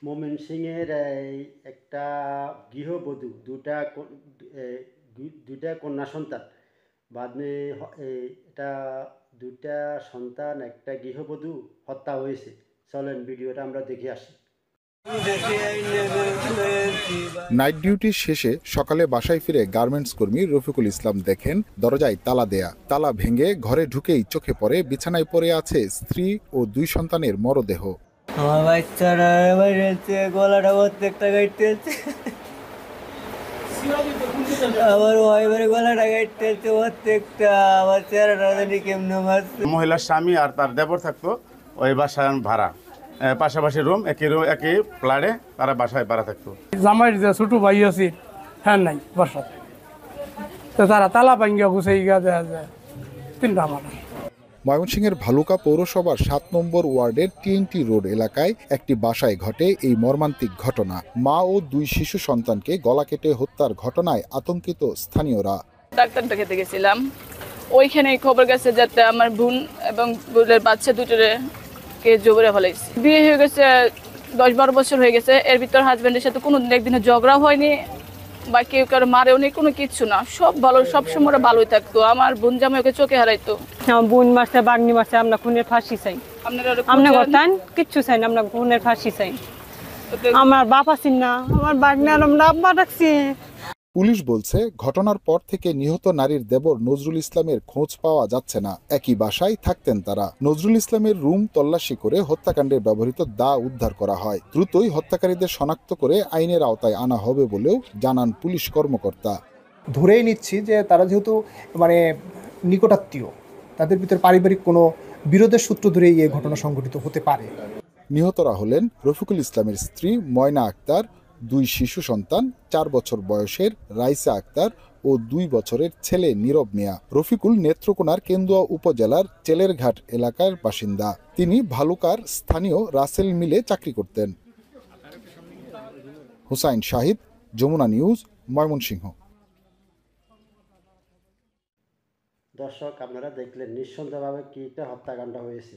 ময়মনসিংহের একটা গৃহবধূ দুটা কন্যা সন্তান বাদ এটা দুটা সন্তান একটা গৃহবধূ হত্যা হয়েছে। চলেন ভিডিওটা আমরা দেখে আসি। নাইট ডিউটি শেষে সকালে বাসায় ফিরে গার্মেন্টস কর্মী রফিকুল ইসলাম দেখেন দরজায় তালা দেয়া। তালা ভেঙে ঘরে ঢুকেই চোখে পড়ে বিছানায় পড়ে আছে স্ত্রী ও 2 সন্তানের মরদেহ। আমার বাচ্চারা বাইরেছে, গলাটা প্রত্যেকটা গাইতেছে, আমার ওয়াইফের গলাটা গাইতেছে প্রত্যেকটা, আমার চেহারাটা জানি কেমনে মারছে। মহিলার স্বামী আর তার দেবর থাকতো ওই বাসায় ভাড়া, পাশাপাশি রুম একই ফ্ল্যাটে তারা বাসায় ভাড়া থাকতো। জামাইয়ের যে ছোট ভাই আছে হ্যাঁ নাই বাসা, তো তারা তালা ভাঙ্গিয়া গুছাই গিয়া দেওয়া যায় 3টা মানুষ। ময়মনসিংহের ভালুকা পৌরসভার 7 নম্বর ওয়ার্ডের TNT রোড এলাকায় একটি বাসায় ঘটে এই মর্মান্তিক ঘটনা। মা ও 2 শিশু সন্তানকে গলা কেটে হত্যার ঘটনায় আতঙ্কিত স্থানীয়রা। ডাক্তার দেখাতে গেছিলাম, ওইখানে খবর গেছে যাতে আমার বোন এবং বোনের বাচ্চা দুটোকে জবরে ফেলাইছে। বিয়ে হয়ে গেছে 10-12 বছর হয়ে গেছে, এর ভিতর হাজব্যান্ডের সাথে কোনো একদিনও ঝগড়া হয়নি বা কেউ কারো মারেও নেই, কোনো কিচ্ছু না, সব ভালো, সব সময় ভালোই থাকতো। আমার বোন জামাই ওকে চোখে হারাইতো। আমার বোন মারছে, বাগনি মারছে, আমরা খুনের ফাঁসি চাই। আমরা করতেন কিচ্ছু চাই না, আমরা খুনের ফাঁসি চাই। আমার বাপ আছেন না, আমার বাগনি আর আমরা আব্বা রাখছি। পুলিশ বলছে ঘটনার পর থেকে নিহত নারীর দেবর নজরুল ইসলামের খোঁজ পাওয়া যাচ্ছে না। একই বাসায় থাকতেন তারা। নজরুল ইসলামের রুম তল্লাশি করে হত্যাকাণ্ডে ব্যবহৃত দা উদ্ধার করা হয়। দ্রুতই হত্যাকারীদের শনাক্ত করে আইনের আওতায় আনা হবে বলেও জানান পুলিশ কর্মকর্তা। ধরেই নিচ্ছি যে তারা যেহেতু নিকটাত্মীয়, তাদের ভিতরে পারিবারিক কোনো বিরোধের সূত্র ধরেই এই ঘটনা সংঘটিত হতে পারে। নিহতরা হলেন রফিকুল ইসলামের স্ত্রী ময়না আক্তার, 2 শিশু সন্তান, 4 বছর বয়সের রাইসা আক্তার ও 2 বছরের ছেলে নীরব মিয়া। রফিকুল নেত্রকোনার কেন্দুয়া উপজেলার চেলেরঘাট এলাকার বাসিন্দা। তিনি ভালুকার স্থানীয় রাসেল মিলে চাকরি করতেন। হুসাইন শাহিদ, যমুনা নিউজ, ময়মনসিংহ। দর্শক, আপনারা দেখলেন নিঃসন্দেহভাবে কি একটা হত্যাকাণ্ড হয়েছে।